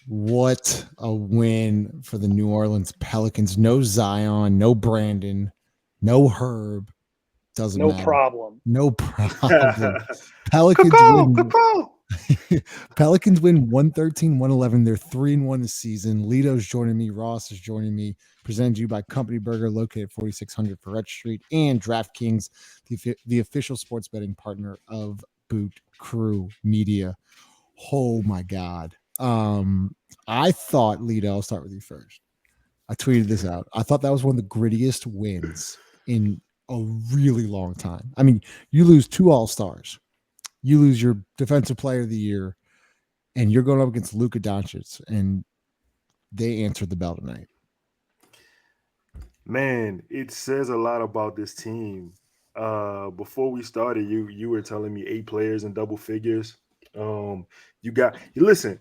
What a win for the New Orleans Pelicans. No Zion, no Brandon, no Herb. Doesn't No matter. problem. No problem. Pelicans Cuckoo, win. cuckoo. Pelicans win 113-111. They're 3-1 this season. Lito's joining me. Ross is joining me. Presented to you by Company Burger, located at 4600 Ferret Street, and DraftKings, the official sports betting partner of Boot Crew Media. Oh my God. I thought, Lito, I'll start with you first. I tweeted this out. I thought that was one of the grittiest wins in a really long time. I mean, you lose two All-Stars. You lose your defensive player of the year, and you're going up against Luka Doncic, and they answered the bell tonight. Man, it says a lot about this team. Before we started, you were telling me 8 players in double figures. You got listen,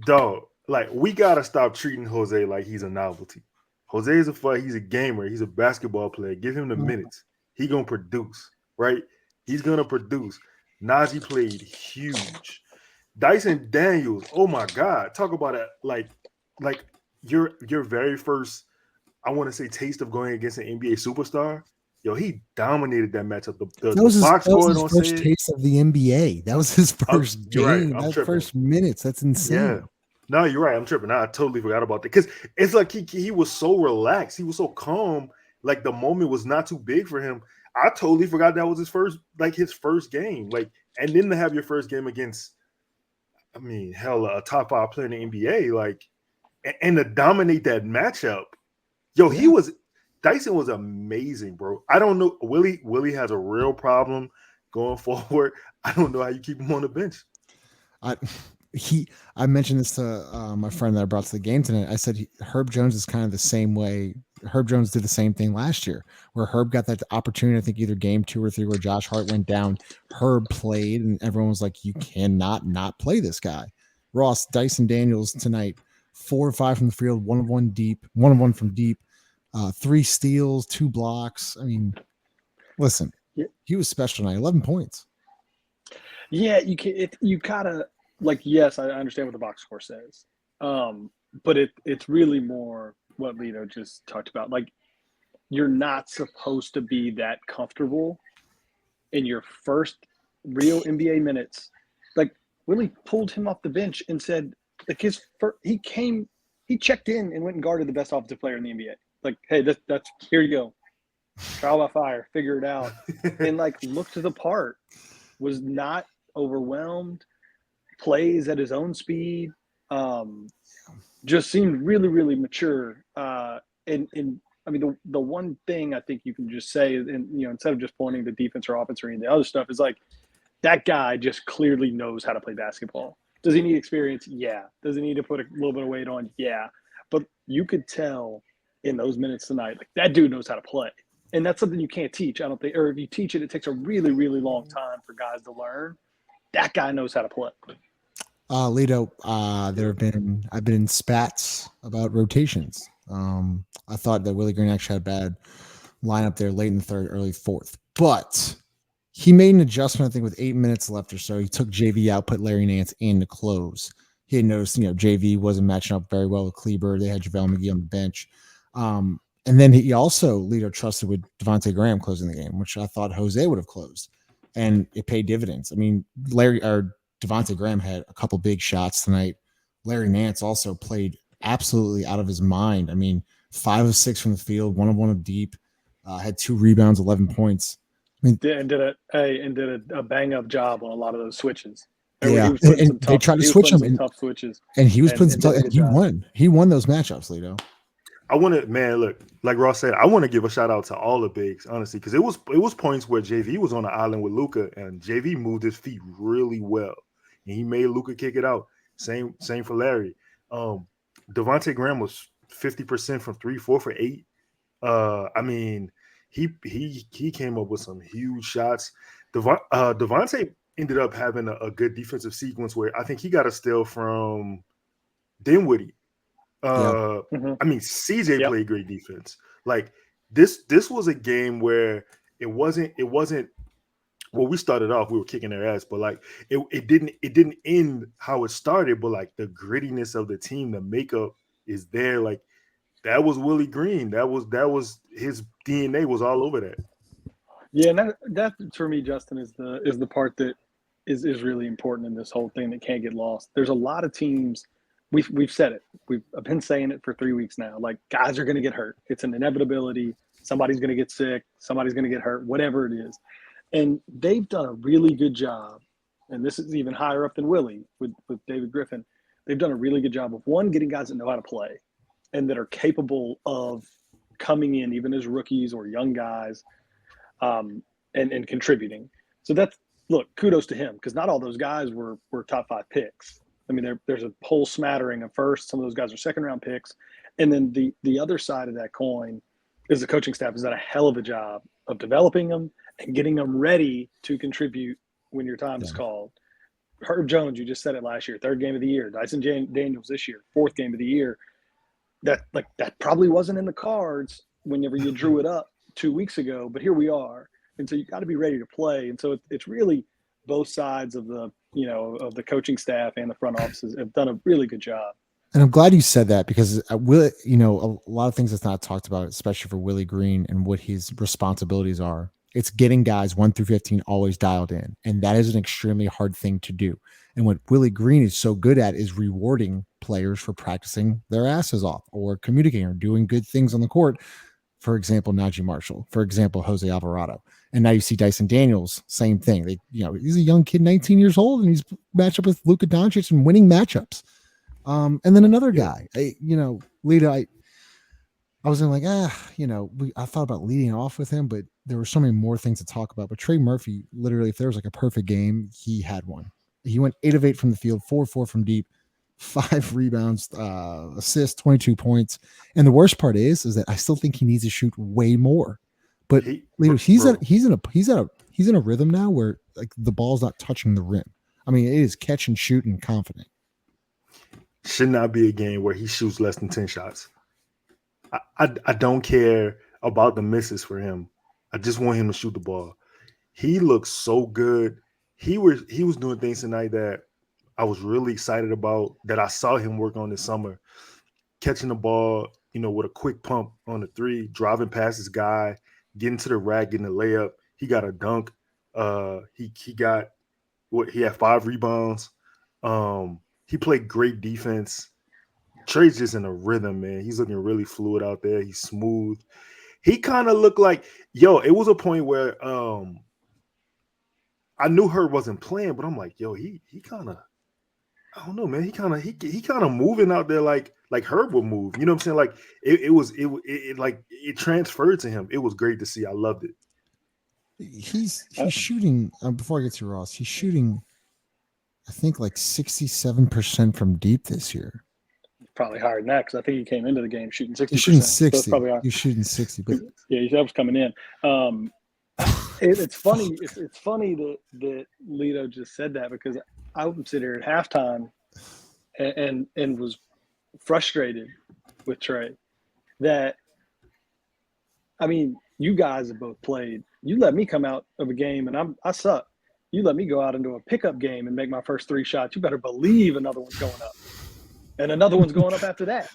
dog. Like we gotta stop treating Jose like he's a novelty. Jose is he's a gamer. He's a basketball player. Give him the minutes. He gonna produce, right? He's gonna produce. Najee played huge. Dyson Daniels. Oh my God! Talk about it. Like your very first, I want to say, taste of going against an NBA superstar. Yo, he dominated that matchup. The box That was score his don't first say it. taste of the NBA. That was his first You're right. game. I'm That tripping. first minutes. That's Yeah. insane. No, you're right. I'm tripping. I totally forgot about that because it's like he was so relaxed. He was so calm. Like the moment was not too big for him. I totally forgot that was his first game. Like, and then to have your first game against, I mean, hell, a top 5 player in the NBA, like, and to dominate that matchup. Yo, Dyson was amazing, bro. I don't know. Willie has a real problem going forward. I don't know how you keep him on the bench. I I mentioned this to my friend that I brought to the game tonight. I said Herb Jones is kind of the same way. Herb Jones did the same thing last year, where Herb got that opportunity. I think either game 2 or 3, where Josh Hart went down. Herb played, and everyone was like, "You cannot not play this guy." Ross Dyson Daniels tonight, 4 or 5 from the field, 1 of 1 deep, 1 of 1 from deep, 3 steals, 2 blocks. I mean, listen, he was special tonight. 11 points. Yeah, you gotta, like, yes, I understand what the box score says, but it's really more what Lito just talked about. Like, you're not supposed to be that comfortable in your first real NBA minutes. Like, Willie pulled him off the bench and said, like, he checked in and went and guarded the best offensive player in the NBA. Like, hey, that's here you go, trial by fire, figure it out, and like looked the part, was not overwhelmed, plays at his own speed, just seemed really, really mature. And I mean, the one thing I think you can just say, and instead of just pointing to defense or offense or any of the other stuff, is like that guy just clearly knows how to play basketball. Does he need experience? Yeah. Does he need to put a little bit of weight on? Yeah. But you could tell in those minutes tonight, like that dude knows how to play. And that's something you can't teach, I don't think. Or if you teach it, it takes a really, really long time for guys to learn. That guy knows how to play. Lito, I've been in spats about rotations. I thought that Willie Green actually had a bad lineup there late in the third, early fourth, but he made an adjustment. I think with 8 minutes left or so, he took JV out, put Larry Nance in to close. He had noticed, JV wasn't matching up very well with Kleber. They had JaVale McGee on the bench. And then he also, Lito, trusted with Devontae Graham closing the game, which I thought Jose would have closed. And it paid dividends. I mean, Devontae Graham had a couple big shots tonight. Larry Nance also played absolutely out of his mind. I mean, 5 of 6 from the field, 1 of 1 of deep, had 2 rebounds, 11 points. I mean, did a bang up job on a lot of those switches. Yeah, and they tried to switch him, tough switches, and he was putting some. He won. He won those matchups, Lito. I want to, man, look, like Ross said, I want to give a shout out to all the bigs, honestly, because it was points where JV was on the island with Luka, and JV moved his feet really well, and he made Luka kick it out. Same for Larry. Devontae Graham was 50% from 3, 4 for 8. I mean, he came up with some huge shots. Devontae ended up having a good defensive sequence where I think he got a steal from Dinwiddie. I mean, CJ played great defense. Like this was a game where it wasn't well, we started off, we were kicking their ass, but like it didn't end how it started, but like the grittiness of the team, the makeup is there. Like that was Willie Green. That was his DNA was all over that. Yeah, and that for me, Justin, is the part that is really important in this whole thing that can't get lost. There's a lot of teams. We've said it. I've been saying it for 3 weeks now. Like guys are going to get hurt. It's an inevitability. Somebody's going to get sick. Somebody's going to get hurt. Whatever it is, and they've done a really good job. And this is even higher up than Willie with David Griffin. They've done a really good job of one, getting guys that know how to play and that are capable of coming in even as rookies or young guys, and contributing. So that's, look, kudos to him, because not all those guys were top 5 picks. I mean, there's a whole smattering of first. Some of those guys are second-round picks. And then the other side of that coin is the coaching staff has done a hell of a job of developing them and getting them ready to contribute when your time is called. Herb Jones, you just said it last year, 3rd game of the year. Dyson Daniels this year, 4th game of the year. That probably wasn't in the cards whenever you drew it up 2 weeks ago, but here we are. And so you got to be ready to play. And so it's really both sides of the coaching staff and the front offices have done a really good job. And I'm glad you said that, because a lot of things that's not talked about, especially for Willie Green and what his responsibilities are. It's getting guys 1 through 15 always dialed in. And that is an extremely hard thing to do. And what Willie Green is so good at is rewarding players for practicing their asses off or communicating or doing good things on the court. For example, Najee Marshall, for example, Jose Alvarado. And now you see Dyson Daniels, same thing. He's a young kid, 19 years old, and he's matched up with Luka Doncic and winning matchups. And then another guy, Lita, I was like, I thought about leading off with him, but there were so many more things to talk about. But Trey Murphy, literally, if there was like a perfect game, he had one. He went 8 of 8 from the field, 4-4 from deep, 5 rebounds, assists, 22 points. And the worst part is that I still think he needs to shoot way more. But he's in a rhythm now where like the ball's not touching the rim. I mean, it is catch and shoot and confident. Should not be a game where he shoots less than 10 shots. I don't care about the misses for him. I just want him to shoot the ball. He looks so good. He was doing things tonight that I was really excited about, that I saw him work on this summer. Catching the ball, with a quick pump on the 3, driving past his guy, getting to the rack, getting a layup. He got a dunk. He had 5 rebounds. He played great defense. Trey's just in a rhythm, man. He's looking really fluid out there. He's smooth. He kind of looked like, it was a point where I knew Herb wasn't playing, but I'm like, he kind of, I don't know, man. He kind of moving out there like Herb would move. You know what I'm saying? Like it transferred to him. It was great to see. I loved it. He's shooting, before I get to Ross, he's shooting, I think, like 67% from deep this year. Probably higher than that, because I think he came into the game shooting 60%. He's shooting 60. So He's shooting 60. But yeah, that was coming in. It's funny. It's funny that Lito just said that, because I was sitting here at halftime and was frustrated with Trey. That, I mean, you guys have both played. You let me come out of a game and I suck. You let me go out into a pickup game and make my first 3 shots. You better believe another one's going up, and another one's going up after that.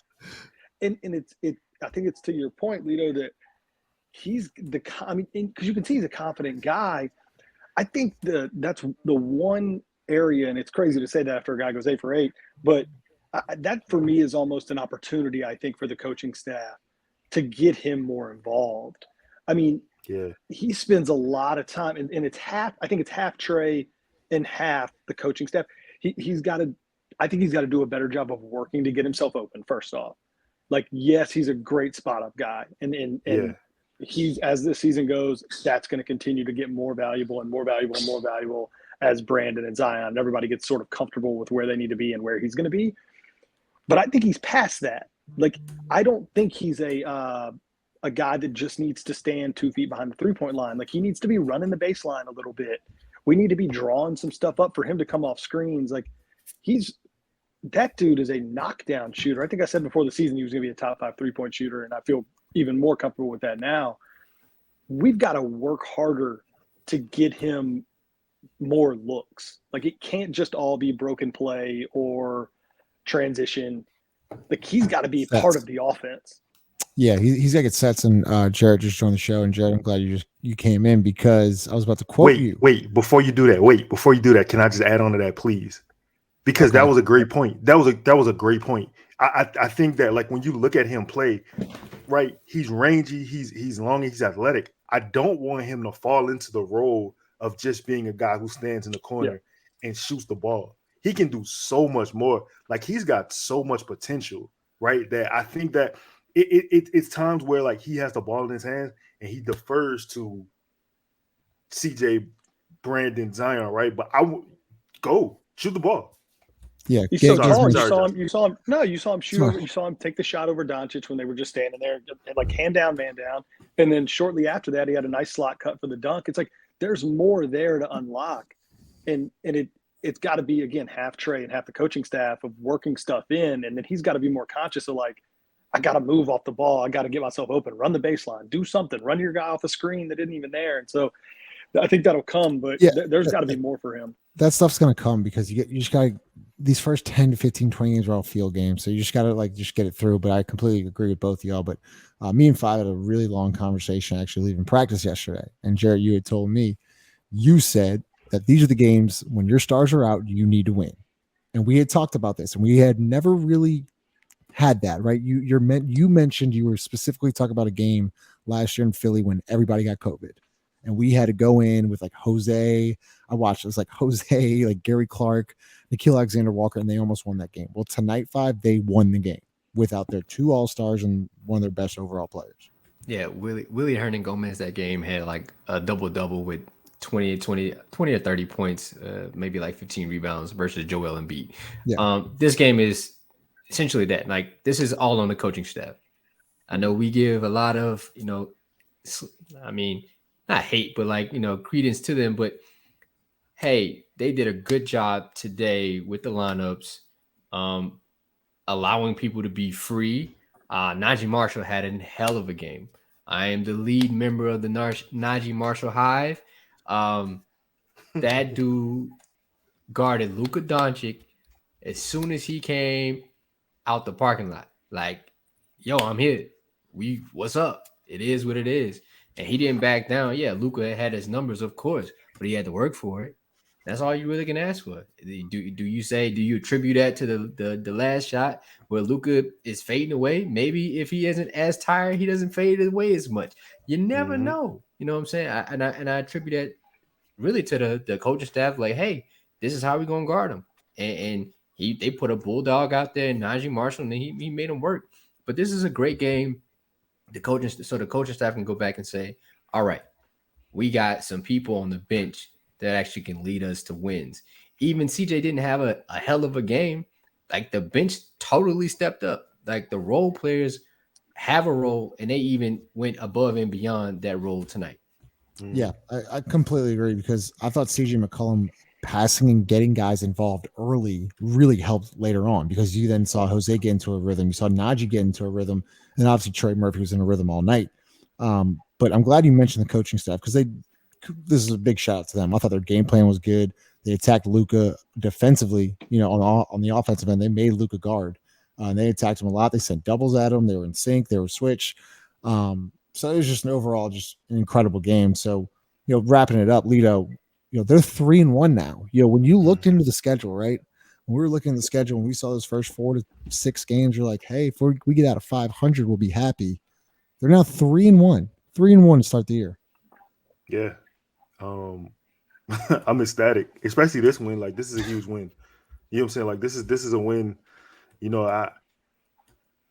And I think it's to your point, Lito, that he's because you can see he's a confident guy. I think that's the one area, and it's crazy to say that after a guy goes 8 for 8, but that for me is almost an opportunity, I think, for the coaching staff to get him more involved. I mean, he spends a lot of time, and it's half. I think it's half Trey and half the coaching staff. He's got to. I think he's got to do a better job of working to get himself open. First off, like, yes, he's a great spot up guy, and he's, as this season goes, that's going to continue to get more valuable and more valuable and more valuable as Brandon and Zion and everybody gets sort of comfortable with where they need to be and where he's going to be. But I think he's past that. Like, I don't think he's a guy that just needs to stand 2 feet behind the 3-point line. Like, he needs to be running the baseline a little bit. We need to be drawing some stuff up for him to come off screens. Like, that dude is a knockdown shooter. I think I said before the season he was going to be a top 5 3-point shooter, and I feel even more comfortable with that now. We've got to work harder to get him more looks. Like it can't just all be broken play or transition. Like he's got to be part of the offense. Yeah, he's got to get sets. And Jared just joined the show. And Jared, I'm glad you came in because I was about to quote you. Wait, before you do that, can I just add on to that, please? Because that was a great point. That was a great point. I think that like when you look at him play, right, he's rangy, he's long, he's athletic. I don't want him to fall into the role of just being a guy who stands in the corner and shoots the ball. He can do so much more. Like he's got so much potential, right? That I think that it's times where like he has the ball in his hands and he defers to CJ, Brandon, Zion, right? But I would go shoot the ball. Yeah, he's so tall. You saw him. No, you saw him shoot over. You saw him take the shot over Doncic when they were just standing there, and like hand down, man down. And then shortly after that, he had a nice slot cut for the dunk. It's like there's more there to unlock, and it's got to be again half Trey and half the coaching staff of working stuff in, and then he's got to be more conscious of like, I got to move off the ball. I got to get myself open, run the baseline, do something, run your guy off the screen that isn't even there. And so I think that'll come, but there's got to be more for him. That stuff's going to come because you just got to, these first 10 to 15, 20 games are all field games. So you just got to just get it through. But I completely agree with both of y'all. But me and Five had a really long conversation actually leaving practice yesterday. And Jarrett, you had told me, you said that these are the games when your stars are out, you need to win. And we had talked about this and we had never really had that, right? You mentioned you were specifically talking about a game last year in Philly when everybody got COVID. And we had to go in with like Jose. I watched it was like Jose, like Gary Clark, Nikhil Alexander-Walker, and they almost won that game. Well, tonight, Five, they won the game without their two all-stars and one of their best overall players. Yeah, Willie Hernan-Gomez that game had like a double-double with 20 or 30 points, maybe like 15 rebounds versus Joel Embiid. Yeah. This game is essentially that. Like, this is all on the coaching staff. I know we give a lot of, not hate, but like, credence to them. But hey, they did a good job today with the lineups, allowing people to be free. Najee Marshall had a hell of a game. I am the lead member of the Najee Marshall Hive. That dude guarded Luka Doncic as soon as he came out the parking lot. Like, yo, I'm here. What's up? It is what it is. And he didn't back down. Yeah, Luka had his numbers, of course, but he had to work for it. That's all you really can ask for. Do you attribute that to the last shot where Luka is fading away? Maybe if he isn't as tired, he doesn't fade away as much. You never know. You know what I'm saying? I attribute that really to the coaching staff. Like, hey, this is how we're gonna guard him. And they put a bulldog out there, Najee Marshall, and he made him work. But this is a great game. The coaching staff can go back and say, all right, we got some people on the bench that actually can lead us to wins. Even CJ didn't have a hell of a game. Like, the bench totally stepped up. Like, the role players have a role, and they even went above and beyond that role tonight. Yeah, I completely agree because I thought CJ McCollum passing and getting guys involved early really helped later on because you then saw Jose get into a rhythm. You saw Najee get into a rhythm. And obviously Trey Murphy was in a rhythm all night. But I'm glad you mentioned the coaching staff because this is a big shout out to them. I thought their game plan was good. They attacked Luka defensively, on the offensive end. They made Luka guard. And they attacked him a lot. They sent doubles at him. They were in sync. They were switch. So it was just an overall just an incredible game. So, wrapping it up, Lito, they're 3-1 now. When you looked into the schedule, right? When we were looking at the schedule and we saw those first 4 to 6 games, you're like, hey, if we get out of 500, we'll be happy. They're now 3-1 to start the year. Yeah. I'm ecstatic, especially this win. Like, this is a huge win. You know what I'm saying? Like, this is a win. I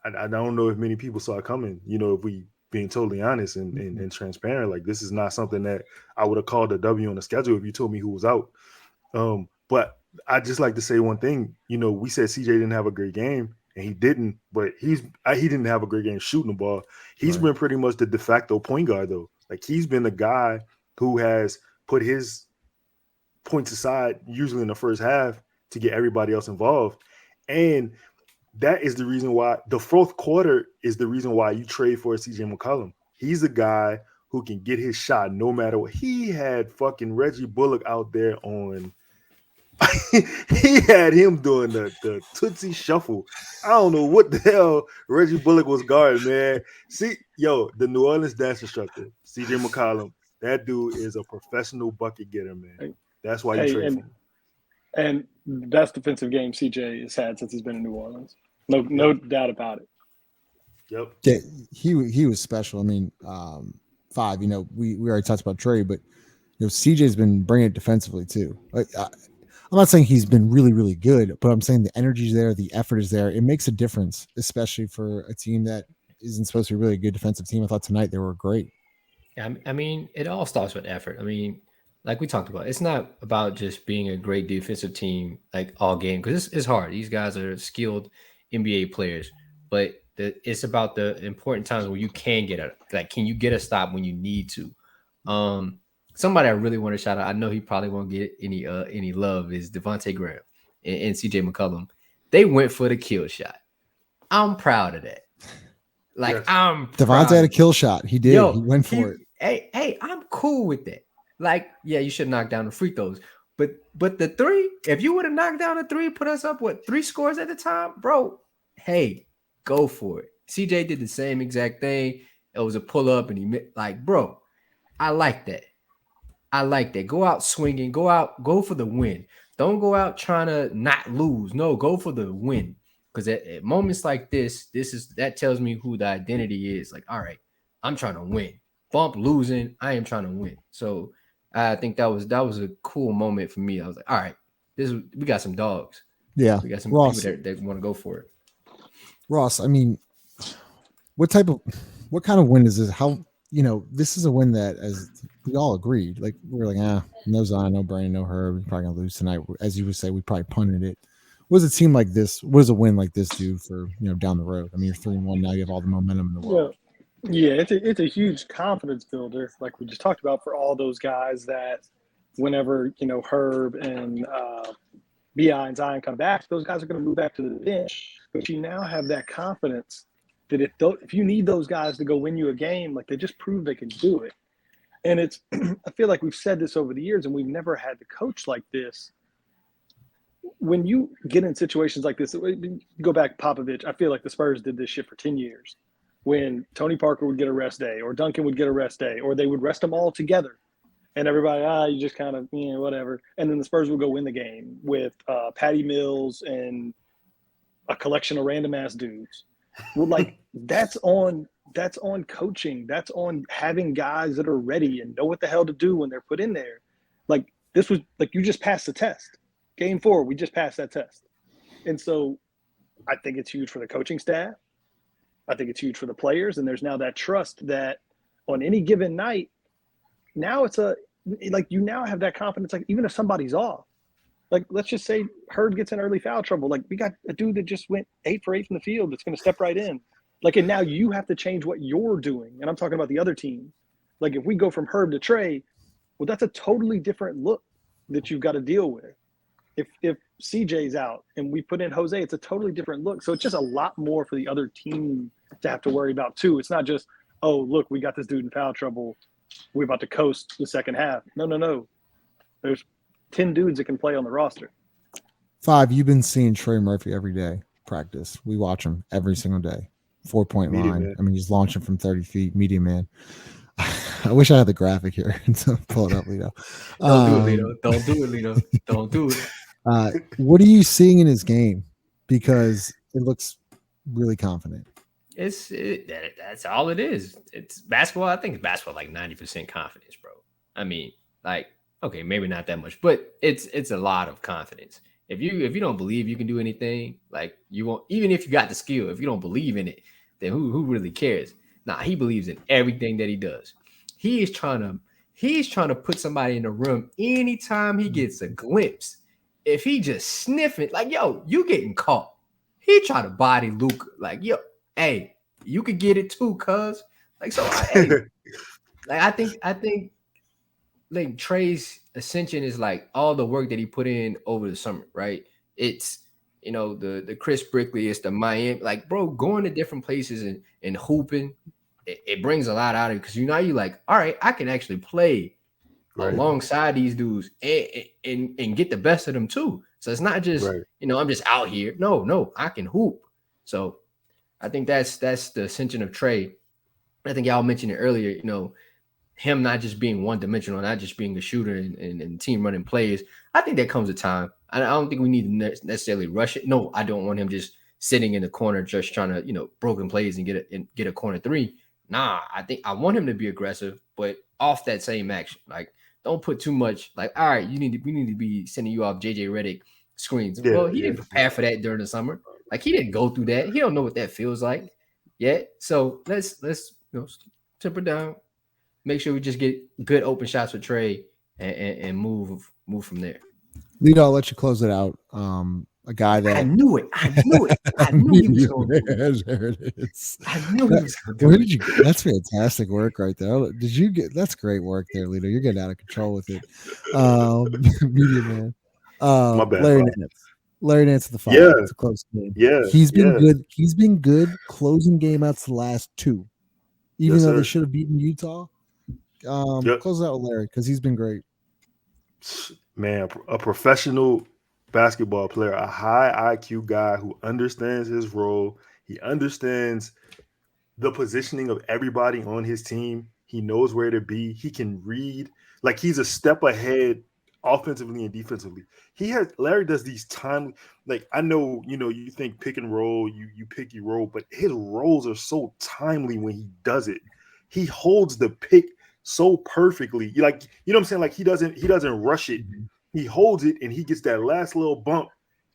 don't know if many people saw it coming, if we being totally honest and transparent. Like, this is not something that I would have called a W on the schedule if you told me who was out. But I just like to say one thing. We said CJ didn't have a great game, and he didn't. But he didn't have a great game shooting the ball. He's been pretty much the de facto point guard, though. Like, he's been the guy who has put his points aside, usually in the first half, to get everybody else involved. And that is the reason why the fourth quarter is the reason why you trade for CJ McCollum. He's a guy who can get his shot no matter what. He had fucking Reggie Bullock out there on. He had him doing the Tootsie Shuffle. I don't know what the hell Reggie Bullock was guarding, man. See, the New Orleans dance instructor, CJ McCollum, that dude is a professional bucket getter, man. That's why you trade for him. And best defensive game CJ has had since he's been in New Orleans. No doubt about it. Yep. Yeah, he was special. I mean, 5. We already talked about Trey, but CJ's been bringing it defensively too. Like, I'm not saying he's been really, really good, but I'm saying the energy's there, the effort is there. It makes a difference, especially for a team that isn't supposed to be really a good defensive team. I thought tonight they were great. Yeah, I mean, it all starts with effort. I mean, like we talked about, it's not about just being a great defensive team like all game, because it's hard. These guys are skilled NBA players, but it's about the important times where you can get can you get a stop when you need to. Somebody I really want to shout out, I know he probably won't get any love, is Devontae Graham and CJ McCollum. They went for the kill shot. I'm proud of that. Like, yes. Devontae had a kill shot. He did. He went for it. Hey, I'm cool with that. Like, yeah, you should knock down the free throws. But the 3, if you would have knocked down the 3, put us up, 3 scores at the time, bro, hey, go for it. CJ did the same exact thing. It was a pull-up, and bro, I like that. Go out swinging. Go for the win. Don't go out trying to not lose. No, go for the win. Because at moments like this, that tells me who the identity is. Like, all right, I'm trying to win. Bump losing, I am trying to win. So I think that was a cool moment for me. I was like, all right, we got some dogs. Yeah, we got some people that want to go for it. Ross, I mean, what kind of win is this? How, this is a win that, as we all agreed, like, we're like, no Zion, no Brandon, no Herb, we're probably gonna lose tonight. As you would say, we probably punted it. What does it seem like this? What does a win like this do for down the road? I mean, you're 3-1 now. You have all the momentum in the world. Yeah, it's a huge confidence builder, like we just talked about, for all those guys that whenever Herb and Bi and Zion come back, those guys are going to move back to the bench. But you now have that confidence that if you need those guys to go win you a game, like, they just prove they can do it. And it's I feel like we've said this over the years, and we've never had the coach like this. When you get in situations like this, go back Popovich, I feel like the Spurs did this shit for 10 years. When Tony Parker would get a rest day, or Duncan would get a rest day, or they would rest them all together. And everybody, you just kind of, whatever. And then the Spurs would go win the game with Patty Mills and a collection of random ass dudes. Well, like, that's on coaching. That's on having guys that are ready and know what the hell to do when they're put in there. Like, this was like, you just passed the test. Game 4, we just passed that test. And so I think it's huge for the coaching staff. I think it's huge for the players. And there's now that trust that on any given night, now it's you now have that confidence. Like, even if somebody's off, like, let's just say Hurd gets in early foul trouble. Like, we got a dude that just went 8 for 8 from the field that's going to step right in. Like, and now you have to change what you're doing. And I'm talking about the other team. Like, if we go from Herb to Trey, well, that's a totally different look that you've got to deal with. If CJ's out and we put in Jose, it's a totally different look. So it's just a lot more for the other team to have to worry about too. It's not just, oh, look, we got this dude in foul trouble, we're about to coast the second half. No. There's 10 dudes that can play on the roster. 5, you've been seeing Trey Murphy every day practice. We watch him every single day. 4-point line. Man. I mean, he's launching from 30 feet. Medium man. I wish I had the graphic here to pull it up, Lito. Don't do it, Lito. Don't do it, Lito. Don't do it. What are you seeing in his game? Because it looks really confident. That's all it is. It's basketball. I think it's basketball like 90% confidence, bro. I mean, like, okay, maybe not that much, but it's a lot of confidence. If you don't believe you can do anything, like, you won't. Even if you got the skill, if you don't believe in it, then who really cares? Nah, he believes in everything that he does. He's trying to put somebody in the room anytime he gets a glimpse. If he just sniffing, like, yo, you getting caught. He try to body Luka, like, yo, hey, you could get it too, cuz. Like, so I think like Trey's ascension is like all the work that he put in over the summer, right? It's the Chris Brickley, it's the Miami, like, bro, going to different places and hooping, it brings a lot out of you because you like, all right, I can actually play alongside these dudes and get the best of them too. So it's not just I'm just out here. No, I can hoop. So I think that's the ascension of Trey. I think y'all mentioned it earlier. Him not just being one dimensional, not just being a shooter and team running plays. I think there comes a time. I don't think we need to necessarily rush it. No, I don't want him just sitting in the corner just trying to broken plays and get a corner three. Nah, I think I want him to be aggressive, but off that same action. Like, don't put too much. Like, all right, we need to be sending you off JJ Redick screens. Well, he didn't prepare for that during the summer. Like, he didn't go through that. He don't know what that feels like yet. So let's temper down. Make sure we just get good open shots with Trey and move from there. Lito, I'll let you close it out. A guy that I knew it. I knew he was going to do it. There it is. I knew he was going to do Where it. did you get? That's fantastic work right there. Did you get? That's great work there, Lito. You're getting out of control with it. Media man. My bad. Larry Nance at the 5. Yeah. It's a close game. Yeah. He's been good. He's been good closing game outs the last 2. Even though they should have beaten Utah. Close out with Larry because he's been great. Man, a professional basketball player, a high IQ guy who understands his role. He understands the positioning of everybody on his team. He knows where to be. He can read. Like, he's a step ahead offensively and defensively. Larry does these time, like, I know, you think pick and roll, you pick, you roll, but his rolls are so timely when he does it. He holds the pick so perfectly. Like, you know what I'm saying? Like, he doesn't rush it. He holds it and he gets that last little bump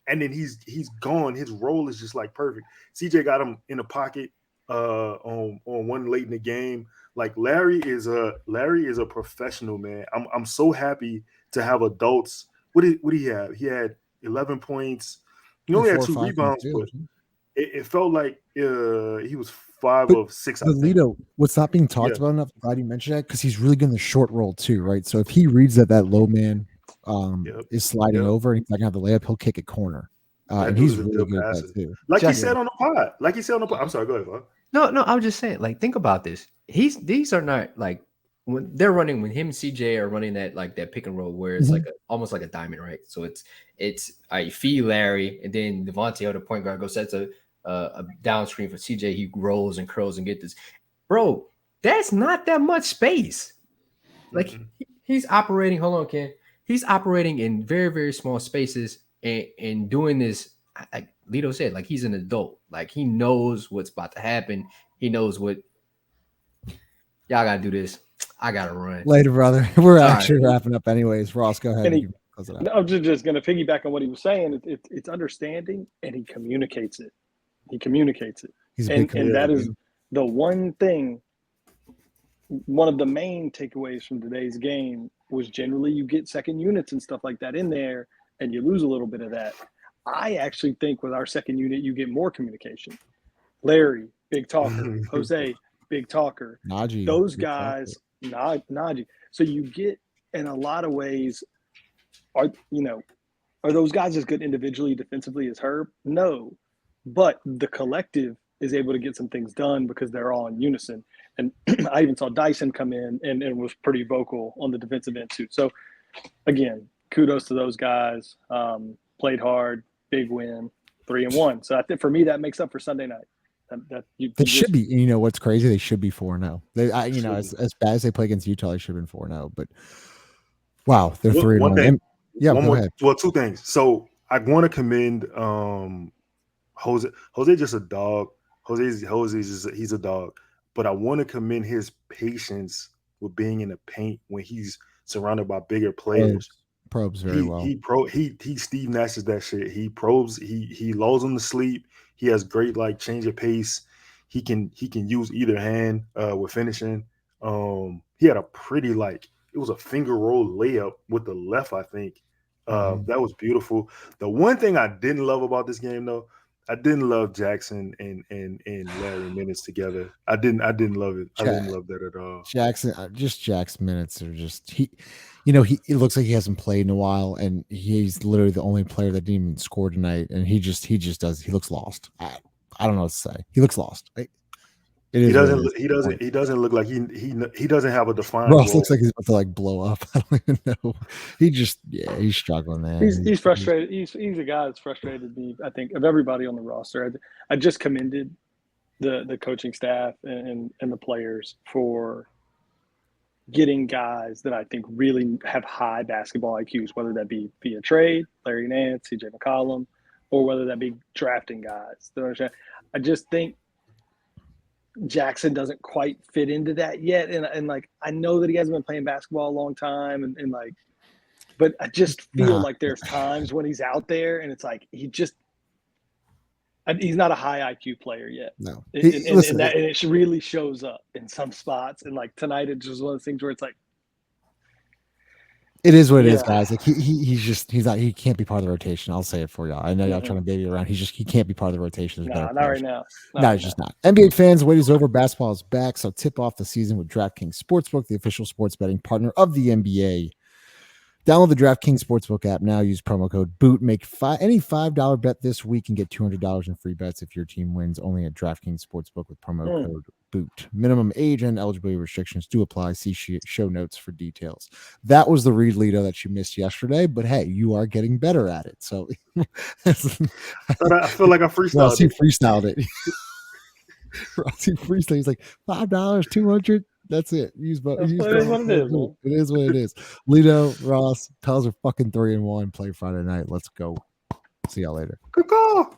and then he's gone. His roll is just like perfect. CJ got him in the pocket on one late in the game. Like, Larry is a professional, man. I'm so happy to have adults. What did he have? He had 11 points. He only had 2 rebounds, but it felt like he was 5 of 6. Lito, what's not being talked about enough? Glad you mentioned that because he's really good in the short roll too, right? So if he reads that low man is sliding over and he's not gonna have the layup, he'll kick a corner. And he's really good at that too. Like he said on the pod. I'm sorry, go ahead, Bob. No, I was just saying, like, think about this. These are not like when they're running, when him and CJ are running that pick and roll where it's like almost like a diamond, right? So it's I feed Larry and then Devontae, the point guard, goes sets a down screen for CJ. He rolls and curls and get this. Bro, that's not that much space. Like, he's operating. Hold on, Ken. He's operating in very, very small spaces and doing this. Like Lito said, like, he's an adult. Like, he knows what's about to happen. He knows what. Y'all gotta do this. I gotta run later, brother. We're actually wrapping up, anyways. Ross, go ahead. I'm just gonna piggyback on what he was saying. It's understanding, and he communicates it. And that is the one thing. One of the main takeaways from today's game was generally you get second units and stuff like that in there, and you lose a little bit of that. I actually think with our second unit, you get more communication. Larry, big talker. Jose, big talker. Najee, those guys, Najee. So you get, in a lot of ways, are those guys as good individually, defensively as Herb? No. But the collective is able to get some things done because they're all in unison. And I even saw Dyson come in and was pretty vocal on the defensive end too. So, again, kudos to those guys. Played hard, big win, 3-1. So I think for me that makes up for Sunday night. They should be. You know what's crazy? They should be 4-0. As bad as they play against Utah, they should have been 4-0. But wow, they're 3-1. Yeah, go ahead. Well, 2 things. So I want to commend Jose. Jose just a dog. He's a dog. But I want to commend his patience with being in the paint when he's surrounded by bigger players. Probes very well. He Steve Nash's that shit. He probes. He lulls him to sleep. He has great change of pace. He can use either hand with finishing. He had a pretty it was a finger roll layup with the left, I think. That was beautiful. The one thing I didn't love about this game though, I didn't love Jackson and Larry minutes together. I didn't love it. I didn't love that at all. Jack's minutes are just it looks like he hasn't played in a while, and he's literally the only player that didn't even score tonight, and he just does. He looks lost. I don't know what to say. He looks lost. It He is what it doesn't. is. He doesn't. He doesn't look like he doesn't have a defined Ross role. looks like he's about to like blow up. I don't even know. He's struggling, man. He's frustrated. He's a guy that's frustrated me. I think of everybody on the roster. I just commended the coaching staff and the players for getting guys that I think really have high basketball IQs, whether that be via trade, Larry Nance, CJ McCollum, or whether that be drafting guys. I just think Jackson doesn't quite fit into that yet. And like, I know that he hasn't been playing basketball a long time and like, but I just feel like there's times when he's out there and it's like, he's not a high IQ player yet. No. And it really shows up in some spots. And like tonight, it's just one of those things where it's like, it is what it is, guys. Like he can't be part of the rotation. I'll say it for y'all. I know y'all trying to baby around. He can't be part of the rotation. Not right now. No, he's just not. NBA fans, wait is over. Basketball is back. So tip off the season with DraftKings Sportsbook, the official sports betting partner of the NBA. Download the DraftKings Sportsbook app now. Use promo code BOOT. Make any $5 bet this week and get $200 in free bets if your team wins. Only at DraftKings Sportsbook with promo code BOOT. Minimum age and eligibility restrictions do apply. See show notes for details. That was the Reed Lito that you missed yesterday, but hey, you are getting better at it. So I feel like I freestyled He freestyled it. He freestyled. He's like $5, 200. That's it. It is what it is. Lito, Ross, Pels are fucking 3-1. Play Friday night. Let's go. See y'all later. Caw-caw.